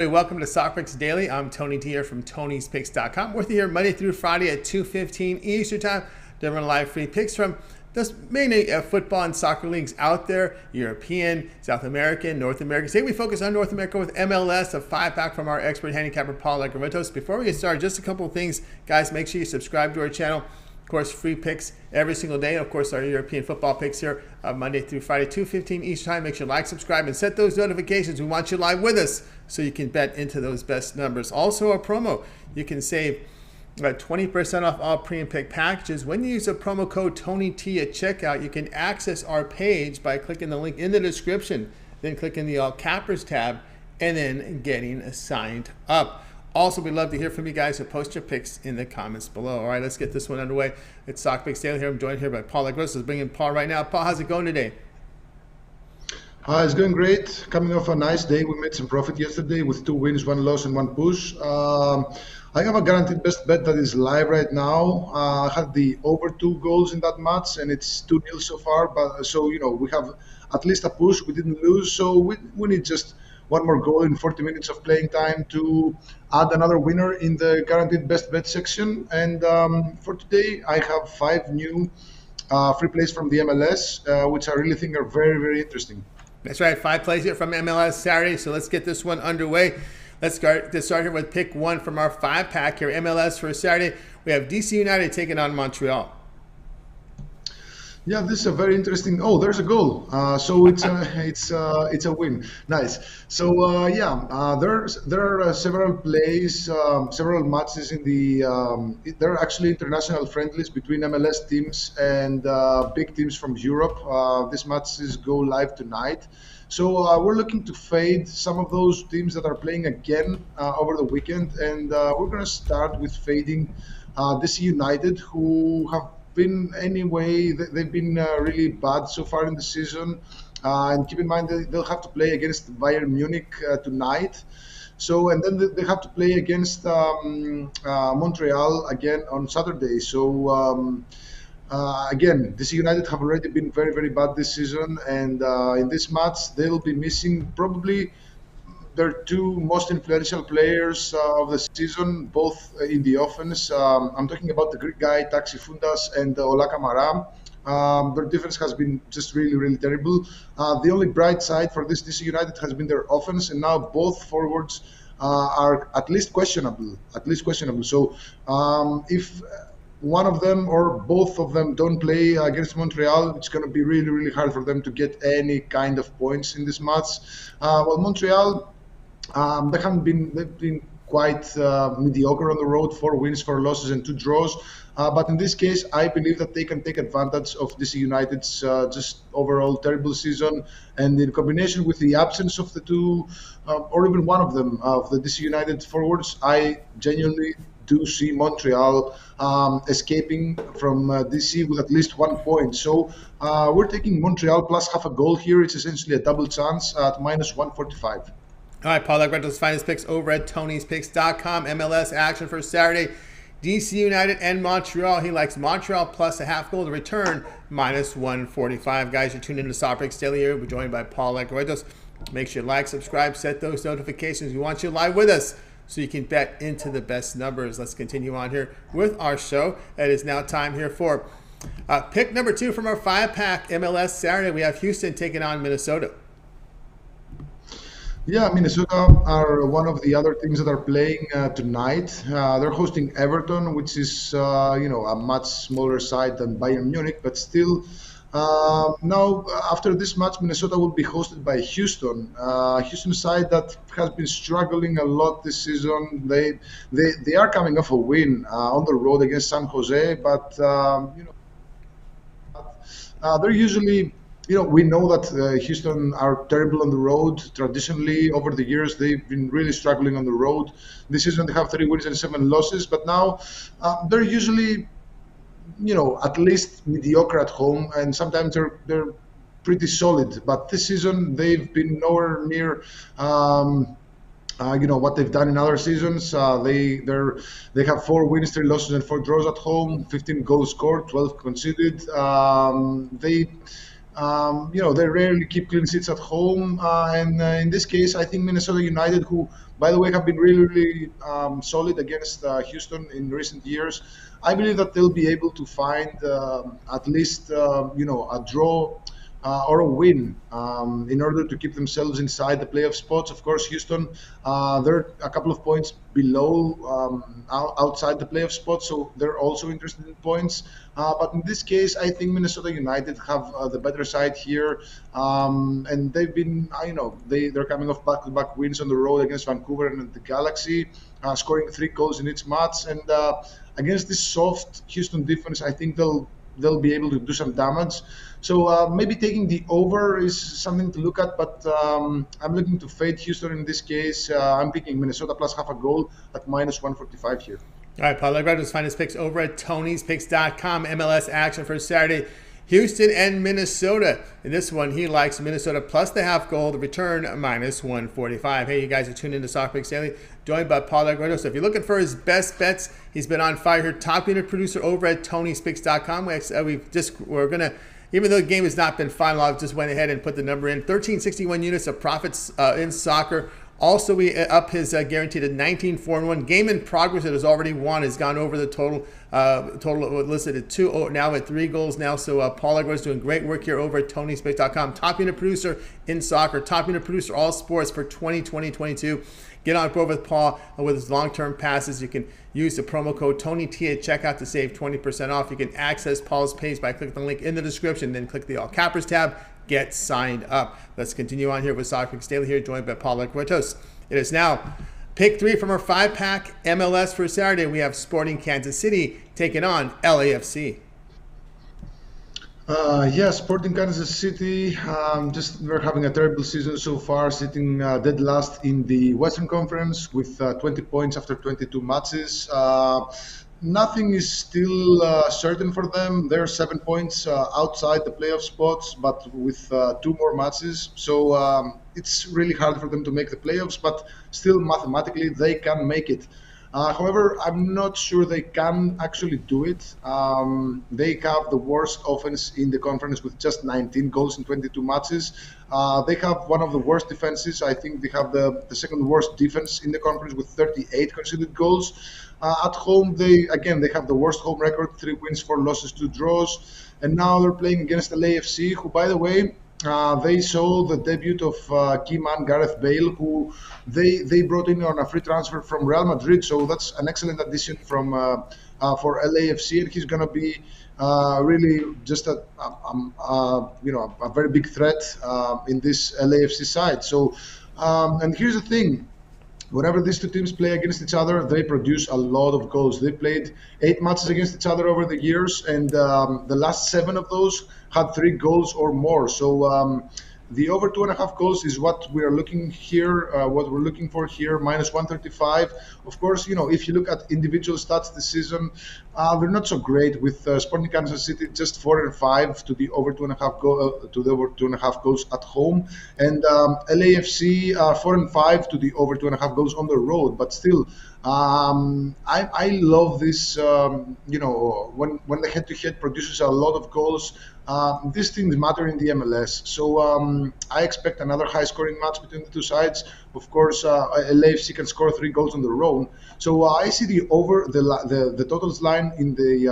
Welcome to Soccer Picks Daily. I'm Tony T here from Tony'sPicks.com. We're here Monday through Friday at 2:15 Eastern Time. Delivering live free picks from the mainly football and soccer leagues out there: European, South American, North American. Today we focus on North America with MLS, a 5-pack from our expert handicapper Paul Legaritos. Before we get started, just a couple of things, guys. Make sure you subscribe to our channel. Of course, free picks every single day. And of course, our European football picks here Monday through Friday, 2:15 each time. Make sure you like, subscribe, and set those notifications. We want you live with us so you can bet into those best numbers. Also, a promo. You can save 20% off all pre and pick packages. When you use a promo code TonyT at checkout, you can access our page by clicking the link in the description, then clicking the All Cappers tab, and then getting signed up. Also, we'd love to hear from you guys, so post your picks in the comments below. All right, let's get this one underway. It's Soccer Picks Daily here. I'm joined here by Paul Legaritos. Let's bring in Paul right now. Paul, how's it going today? It's going great. Coming off a nice day. We made some profit yesterday with 2 wins, 1 loss, and 1 push. I have a guaranteed best bet that is live right now. I had the over 2 goals in that match, and it's 2-0 so far. But so we have at least a push. We didn't lose, so we need just one more goal in 40 minutes of playing time to add another winner in the guaranteed best bet section. And for today, I have 5 new free plays from the MLS, which I really think are very, very interesting. That's right, 5 plays here from MLS Saturday. So let's get this one underway. Let's start here with pick 1 from our 5-pack here. MLS for Saturday. We have DC United taking on Montreal. Yeah, this is a very interesting. Oh, there's a goal. So it's a win. Nice. So there are several plays, several matches in the. There are actually international friendlies between MLS teams and big teams from Europe. These matches go live tonight. So we're looking to fade some of those teams that are playing again over the weekend, and we're going to start with fading DC United, who have been they've been really bad so far in the season, and keep in mind they'll have to play against Bayern Munich tonight, and then they have to play against Montreal again on Saturday. So again, DC United have already been very, very bad this season, and in this match they'll be missing probably their 2 most influential players of the season, both in the offense. I'm talking about the Greek guy Taxi Fundas and Ola Kamara. Their defense has been just really, really terrible. The only bright side for this DC United has been their offense, and now both forwards are at least questionable. So if one of them or both of them don't play against Montreal, it's going to be really, really hard for them to get any kind of points in this match. Montreal, they've been quite mediocre on the road, 4 wins, 4 losses, and 2 draws. But in this case, I believe that they can take advantage of DC United's just overall terrible season. And in combination with the absence of the 2, or even one of them, of the DC United forwards, I genuinely do see Montreal escaping from DC with at least 1 point. So we're taking Montreal plus half a goal here. It's essentially a double chance at minus 145. All right, Paul Legaritos, find his picks over at Tony'sPicks.com. MLS action for Saturday. DC United and Montreal. He likes Montreal plus a half goal to return, minus 145. Guys, you're tuned into Soccer Picks Daily here. We're joined by Paul Legaritos. Make sure you like, subscribe, set those notifications. We want you live with us so you can bet into the best numbers. Let's continue on here with our show. It is now time here for pick number 2 from our 5-pack MLS Saturday. We have Houston taking on Minnesota. Yeah, Minnesota are one of the other teams that are playing tonight. They're hosting Everton, which is a much smaller side than Bayern Munich, but still. Now, after this match, Minnesota will be hosted by Houston. Houston side that has been struggling a lot this season. They are coming off a win on the road against San Jose, but they're usually. We know that Houston are terrible on the road. Traditionally, over the years, they've been really struggling on the road. This season, they have 3 wins and 7 losses, but now they're usually, at least mediocre at home, and sometimes they're pretty solid. But this season, they've been nowhere near what they've done in other seasons. They have 4 wins, 3 losses, and 4 draws at home. 15 goals scored, 12 conceded. They rarely keep clean sheets at home, and in this case, I think Minnesota United, who, by the way, have been really, really solid against Houston in recent years, I believe that they'll be able to find at least a draw or a win in order to keep themselves inside the playoff spots. Of course, Houston, they're a couple of points below outside the playoff spot, so they're also interested in points. But in this case, I think Minnesota United have the better side here, and they've been, they're coming off back-to-back wins on the road against Vancouver and the Galaxy, scoring 3 goals in each match, and against this soft Houston defense, I think they'll be able to do some damage. So maybe taking the over is something to look at, but I'm looking to fade Houston in this case. I'm picking Minnesota plus half a goal at minus 145 here. All right, Paul Allegrado's finest picks over at Tony'sPicks.com. MLS action for Saturday. Houston and Minnesota. In this one, he likes Minnesota plus the half goal, the return minus 145. Hey, you guys are tuned into Soccer Picks Daily, joined by Paul Allegrado. So if you're looking for his best bets, he's been on fire here. Top unit producer over at Tony'sPicks.com. We're going to, even though the game has not been final, I just went ahead and put the number in. 1361 units of profits in soccer. Also, we up his guarantee to 19-4-1. Game in progress that has already won has gone over the total. Total listed at 2, now at 3 goals now. So Paul Allegrado is doing great work here over at Tony'sPicks.com. Top unit producer in soccer. Top unit producer all sports for 2020-22. Get on board with Paul with his long-term passes. You can use the promo code TonyT at checkout to save 20% off. You can access Paul's page by clicking the link in the description, then click the All Cappers tab. Get signed up. Let's continue on here with Soccer Picks Daily here, joined by Paul Allegrado. It is now pick 3 from our 5-pack MLS for Saturday. We have Sporting Kansas City taking on LAFC. Sporting Kansas City, they're having a terrible season so far, sitting dead last in the Western Conference with 20 points after 22 matches. Nothing is still certain for them. They're 7 points outside the playoff spots, but with 2 more matches. So it's really hard for them to make the playoffs, but still mathematically they can make it. However, I'm not sure they can actually do it. They have the worst offense in the conference with just 19 goals in 22 matches. They have one of the worst defenses. I think they have the second worst defense in the conference with 38 conceded goals. At home, they have the worst home record, 3 wins, 4 losses, 2 draws. And now they're playing against the LAFC, who, by the way, they saw the debut of key man Gareth Bale, who they brought in on a free transfer from Real Madrid. So that's an excellent addition for LAFC, and he's going to be really just a very big threat in this LAFC side. So, and here's the thing. Whenever these two teams play against each other, they produce a lot of goals. They played 8 matches against each other over the years, and the last 7 of those had 3 goals or more. So the over 2.5 goals is what we are looking here. What we're looking for here, minus 135. Of course, if you look at individual stats this season, they're not so great. With Sporting Kansas City just 4-5 to the over 2.5 goals at home, and LAFC 4-5 to the over 2.5 goals on the road. But still, I love this. When the head-to-head produces a lot of goals. These things matter in the MLS, so I expect another high-scoring match between the two sides. Of course, LAFC can score 3 goals on their own, so I see the over the totals line in the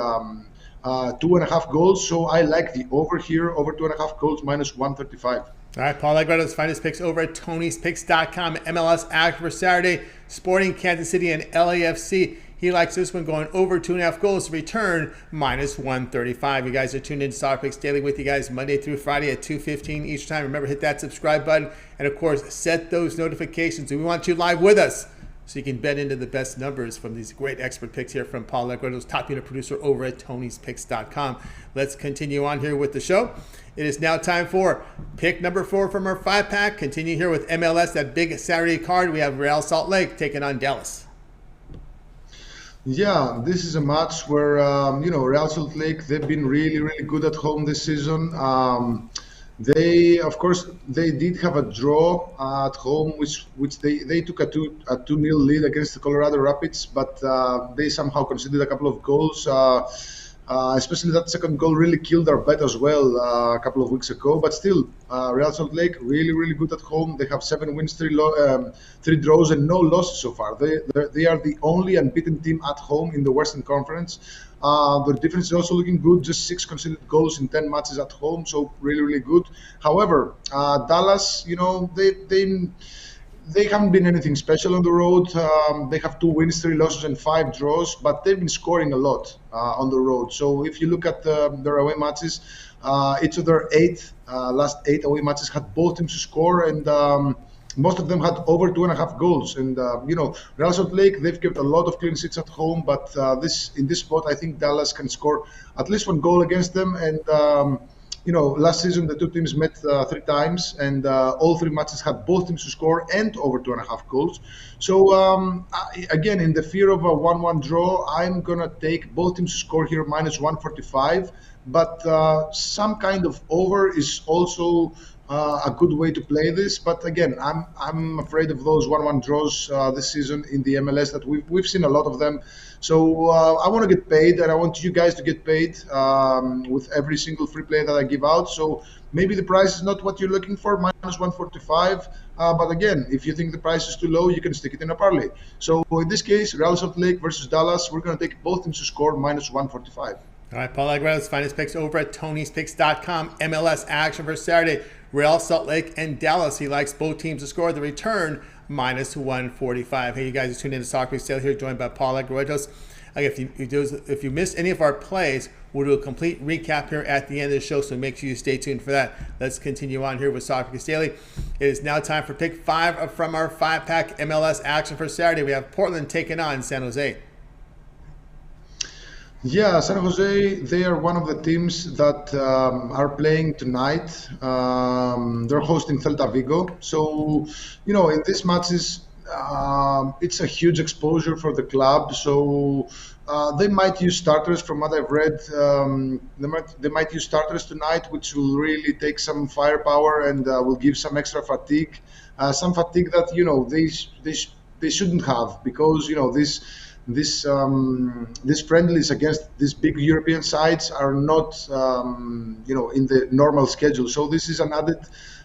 2.5 goals. So I like the over here, over 2.5 goals, minus 135. All right, Paul Allegrado's finest picks over at Tony'sPicks.com. MLS action for Saturday, Sporting Kansas City and LAFC. He likes this one going over 2.5 goals, return minus 135. You guys are tuned in to Soccer Picks Daily with you guys Monday through Friday at 2:15 each time. Remember, hit that subscribe button and, of course, set those notifications. We want you live with us so you can bet into the best numbers from these great expert picks here from Paul Allegrado's top unit producer over at Tony'sPicks.com. Let's continue on here with the show. It is now time for pick number 4 from our 5-pack. Continue here with MLS, that big Saturday card. We have Real Salt Lake taking on Dallas. Yeah, this is a match where Real Salt Lake, they've been really, really good at home this season. They did have a draw at home, which they took a 2-0 lead against the Colorado Rapids, but they somehow conceded a couple of goals. Especially that second goal really killed our bet as well a couple of weeks ago. But still, Real Salt Lake really, really good at home. They have 7 wins, 3 draws, and no losses so far. They are the only unbeaten team at home in the Western Conference. Their defense is also looking good, just 6 conceded goals in 10 matches at home, so really, really good. However, Dallas, they haven't been anything special on the road. They have 2 wins, 3 losses, and 5 draws, but they've been scoring a lot on the road. So if you look at their away matches, each of their last 8 away matches had both teams to score, and most of them had over 2.5 goals. And Real Salt Lake, they've kept a lot of clean sheets at home, but in this spot, I think Dallas can score at least 1 goal against them. And last season the 2 teams met 3 times, and all 3 matches had both teams to score and over 2.5 goals. So again, in the fear of a 1-1 draw, I'm gonna take both teams to score here minus 145. But some kind of over is also a good way to play this. But again, I'm afraid of those 1-1 draws this season in the MLS that we've seen a lot of them. So I want to get paid, and I want you guys to get paid with every single free play that I give out. So maybe the price is not what you're looking for, minus 145. But again, if you think the price is too low, you can stick it in a parlay. So in this case, Real Salt Lake versus Dallas, we're going to take both teams to score minus 145. All right, Paul Aguero's finest picks over at Tony'sPicks.com. MLS action for Saturday. Real Salt Lake and Dallas. He likes both teams to score. The return minus 145. Hey, you guys are tuned in to Soccer Week Sale here, joined by Paul Agueros. If you missed any of our plays, we'll do a complete recap here at the end of the show, so make sure you stay tuned for that. Let's continue on here with Soccer Week Daily. It is now time for pick 5 from our 5-pack MLS action for Saturday. We have Portland taking on San Jose. Yeah, San Jose, they are one of the teams that are playing tonight. They're hosting Celta Vigo. So, in these matches, it's a huge exposure for the club. So they might use starters from what I've read. They might use starters tonight, which will really take some firepower and will give some extra fatigue. Some fatigue that, they shouldn't have, because, these friendlies against these big European sides are not, in the normal schedule. So this is an added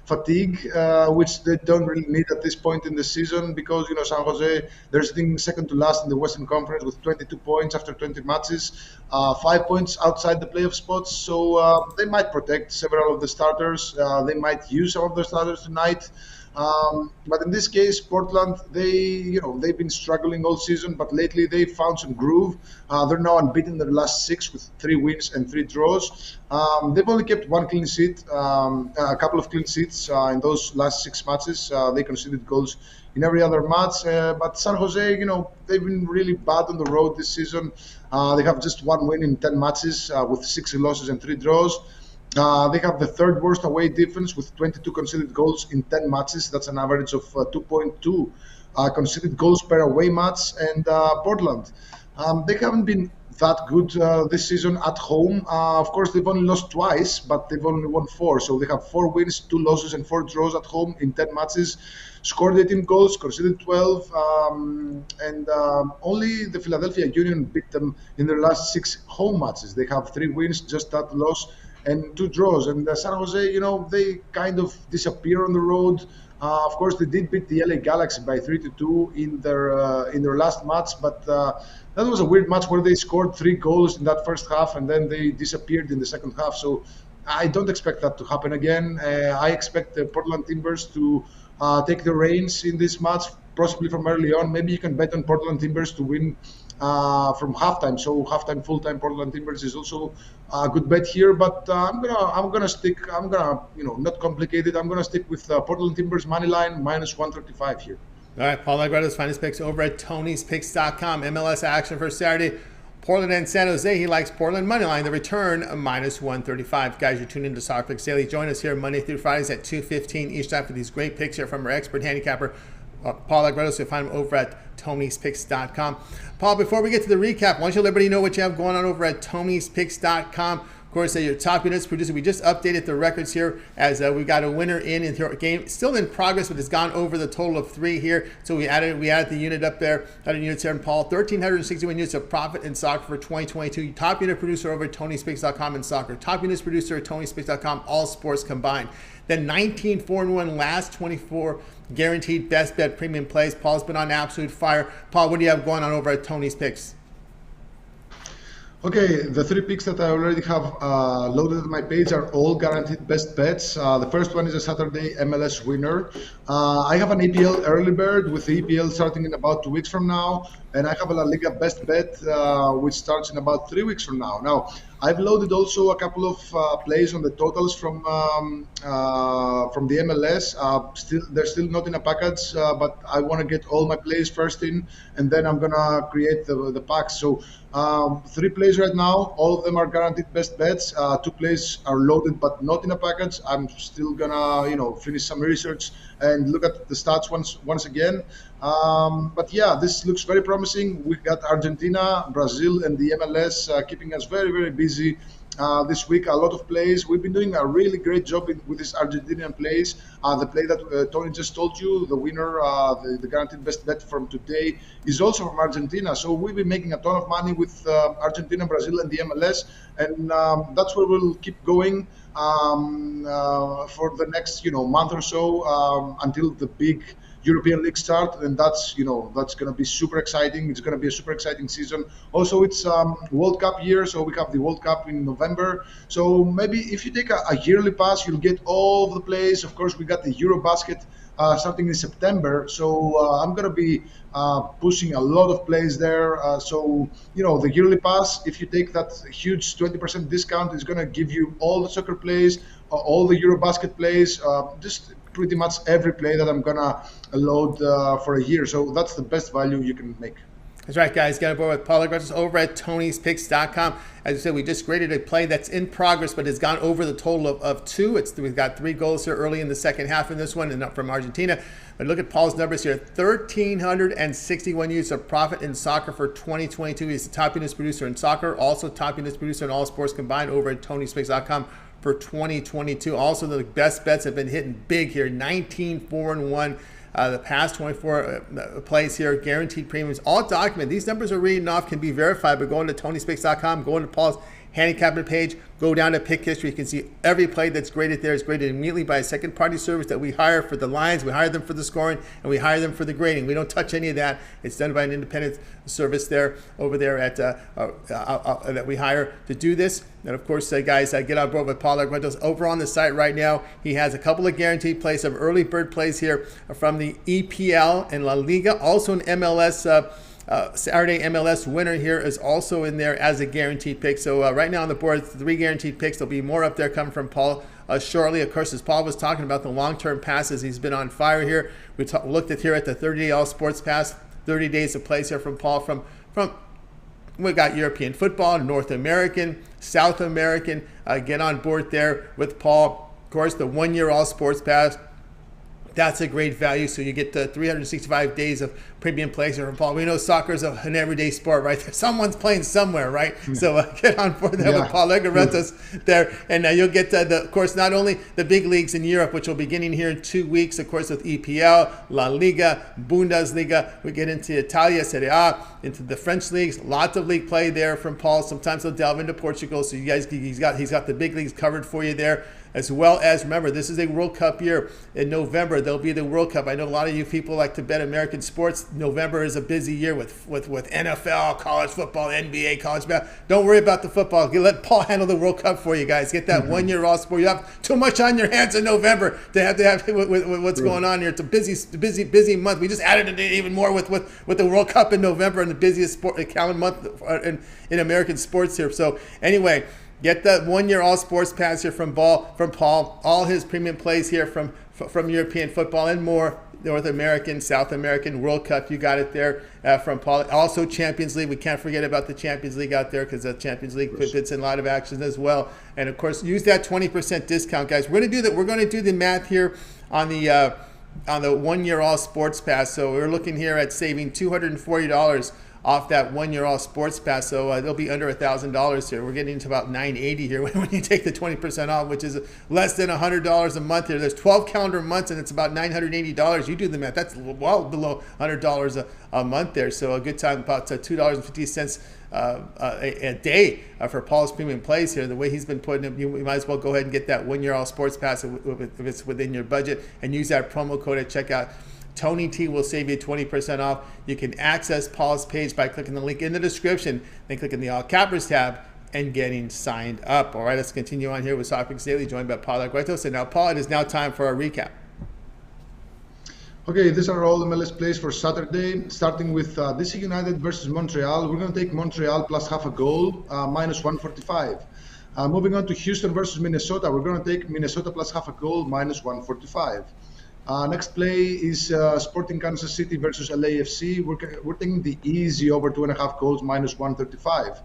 fatigue, which they don't really need at this point in the season, because, San Jose, they're sitting second to last in the Western Conference with 22 points after 20 matches, 5 points outside the playoff spots. So they might protect several of the starters. They might use some of the starters tonight. But in this case, Portland, they've been struggling all season, but lately they found some groove. They're now unbeaten in their last 6 with 3 wins and 3 draws. They've only kept 1 clean sheet, a couple of clean sheets in those last 6 matches. They conceded goals in every other match. But San Jose, they've been really bad on the road this season. They have just 1 win in 10 matches with 6 losses and 3 draws. They have the 3rd worst away defense with 22 conceded goals in 10 matches. That's an average of 2.2 conceded goals per away match. And Portland, they haven't been that good this season at home. Of course, they've only lost twice, but they've only won 4. So they have 4 wins, 2 losses, and 4 draws at home in 10 matches. Scored 18 goals, conceded 12, and only the Philadelphia Union beat them in their last 6 home matches. They have 3 wins, just that loss, and 2 draws. And San Jose, they kind of disappear on the road. Of course, they did beat the LA Galaxy by 3-2 in their last match, but that was a weird match where they scored 3 goals in that first half and then they disappeared in the second half. So I don't expect that to happen again. I expect the Portland Timbers to take the reins in this match, possibly from early on. Maybe you can bet on Portland Timbers to win from halftime. So halftime, full-time Portland Timbers is also a good bet here. But I'm gonna stick. Not complicate it. I'm gonna stick with Portland Timbers money line minus 135 here. All right, Paul Aguero's finest picks over at Tony'sPicks.com. MLS action for Saturday. Portland and San Jose. He likes Portland money line. The return minus 135. Guys, you're tuned into Soccer Picks Daily. Join us here Monday through Fridays at 2:15 each time for these great picks here from our expert handicapper, Paul Aguero. So you'll find him over at Tony'sPicks.com. Paul, before we get to the recap, why don't you let everybody know what you have going on over at Tony'sPicks.com? course, your top units producer. We just updated the records here as we got a winner in the game. Still in progress, but it's gone over the total of 3 here. So we added the unit up there, added units here. And Paul, 1,361 units of profit in soccer for 2022. Top unit producer over at TonySpeaks.com in soccer. Top units producer at TonySpeaks.com, all sports combined. Then 19 4-1 last 24 guaranteed best bet premium plays. Paul's been on absolute fire. Paul, what do you have going on over at Tony's Picks? Okay, the 3 picks that I already have loaded on my page are all guaranteed best bets. The first one is a Saturday MLS winner. I have an EPL early bird with the EPL starting in about 2 weeks from now, and I have a La Liga best bet which starts in about 3 weeks from now. Now, I've loaded also a couple of plays on the totals from the MLS. They're still not in a package, but I want to get all my plays first in, and then I'm gonna create the packs. So 3 plays right now, all of them are guaranteed best bets. 2 plays are loaded but not in a package. I'm still gonna finish some research and look at the stats once again. But yeah, this looks very promising. We've got Argentina, Brazil, and the MLS keeping us very, very busy this week. A lot of plays. We've been doing a really great job with these Argentinian plays. The play that Tony just told you, the winner, the guaranteed best bet from today, is also from Argentina. So we've been making a ton of money with Argentina, Brazil, and the MLS, and that's where we'll keep going for the next month or so until the big European League start, and that's going to be super exciting. It's going to be a super exciting season. Also, it's World Cup year, so we have the World Cup in November. So maybe if you take a yearly pass, you'll get all of the plays. Of course, we got the Eurobasket starting in September, so I'm going to be pushing a lot of plays there. So the yearly pass, if you take that huge 20% discount, is going to give you all the soccer plays, all the Eurobasket plays, just pretty much every play that I'm gonna load for a year. So that's the best value you can make. That's right, guys. Get on board with Paul Agressos over at Tony'sPicks.com. As I said, we just graded a play that's in progress, but has gone over the total of 2. We've got 3 goals here early in the second half in this one, and up from Argentina. But look at Paul's numbers here: 1,361 units of profit in soccer for 2022. He's the top units producer in soccer, also top units producer in all sports combined over at Tony'sPicks.com for 2022. Also, the best bets have been hitting big here: 19 4-1. The past 24 plays here, guaranteed premiums, all documented. These numbers are reading off, can be verified, but going to Tony'sPicks.com, going to Paul's handicapping page, go down to pick history. You can see every play that's graded there is graded immediately by a second-party service that we hire for the lines. We hire them for the scoring, and we hire them for the grading. We don't touch any of that. It's done by an independent service there, over there at that we hire to do this. And of course, guys, get on board with Paul Agressos over on the site right now. He has a couple of guaranteed plays, some early bird plays here from the EPL and La Liga, also an MLS Saturday MLS winner here is also in there as a guaranteed pick. So right now on the board, 3 guaranteed picks. There'll be more up there coming from Paul shortly. Of course, as Paul was talking about the long-term passes, he's been on fire here. We looked at here at the 30-day All Sports Pass, 30 days of plays here from Paul. From we got European football, North American, South American. Get on board there with Paul. Of course, the 1-year All Sports Pass. That's a great value. So you get the 365 days of premium plays here from Paul. We know soccer is an everyday sport, right? Someone's playing somewhere, right? Yeah. So get on board there with Paul Agressos there. And you'll get, of course, not only the big leagues in Europe, which will be beginning here in 2 weeks, of course, with EPL, La Liga, Bundesliga. We get into Italia, Serie A, into the French leagues. Lots of league play there from Paul. Sometimes he'll delve into Portugal. So you guys, he's got the big leagues covered for you there. As well as, remember, this is a World Cup year. In November, there'll be the World Cup. I know a lot of you people like to bet American sports. November is a busy year with NFL, college football, NBA, college basketball. Don't worry about the football. Let Paul handle the World Cup for you guys. Get that 1-year All Sport. You have too much on your hands in November to have with what's going on here. It's a busy month. We just added it even more with the World Cup in November and the busiest calendar month in American sports here. So anyway, get that 1-year All Sports Pass here from Paul. All his premium plays here from European football and more. North American, South American, World Cup. You got it there from Paul. Also Champions League. We can't forget about the Champions League out there because the Champions League fits in a lot of action as well. And of course, use that 20% discount, guys. We're going to do the math here on the 1-year All Sports Pass. So we're looking here at saving $240 off that 1 year all sports pass. So they'll be under $1,000 here. We're getting to about $980 here when you take the 20% off, which is less than $100 a month here. There's 12 calendar months and it's about $980. You do the math. That's well below $100 a month there. So a good time, about $2.50 a day for Paul's Premium Plays here. The way he's been putting it, you might as well go ahead and get that 1 year all sports pass if it's within your budget and use that promo code at checkout. Tony T will save you 20% off. You can access Paul's page by clicking the link in the description, then clicking the All Cappers tab and getting signed up. All right, let's continue on here with Soccer Picks Daily, joined by Paul Arguetos. And now, Paul, it is now time for our recap. Okay, these are all MLS plays for Saturday, starting with DC United versus Montreal. We're going to take Montreal plus half a goal, minus 145. Moving on to Houston versus Minnesota, we're going to take Minnesota plus half a goal, minus 145. Next play is Sporting Kansas City versus LAFC. We're taking the easy over 2.5 goals, minus 135.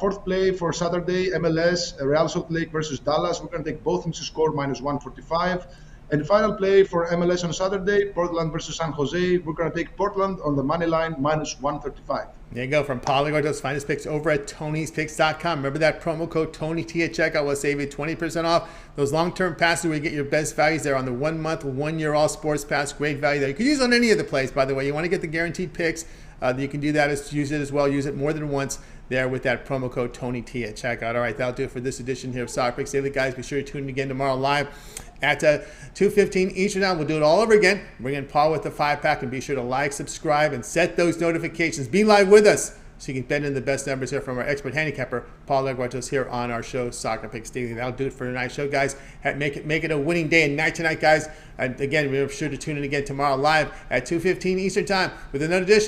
Fourth play for Saturday, MLS, Real Salt Lake versus Dallas. We're going to take both teams to score, minus 145. And final play for MLS on Saturday, Portland versus San Jose. We're going to take Portland on the money line, minus 135. There you go, from Paul Arguetos' finest picks over at Tony'sPicks.com. Remember that promo code TonyT at checkout will save you 20% off. Those long-term passes where you get your best values there on the 1 month, 1 year all sports pass. Great value there. You can use on any of the plays, by the way. You want to get the guaranteed picks. You can do that, use it as well. Use it more than once there with that promo code TonyT at checkout. All right, that'll do it for this edition here of Soccer Picks Daily. Guys, be sure to tune in again tomorrow live at 2:15 Eastern Time. We'll do it all over again. Bring in Paul with the 5-pack, and be sure to like, subscribe, and set those notifications. Be live with us so you can bet in the best numbers here from our expert handicapper, Paul Arguetos, here on our show, Soccer Picks Daily. That'll do it for tonight's show, guys. Make it a winning day and night tonight, guys. And again, be sure to tune in again tomorrow live at 2:15 Eastern Time with another edition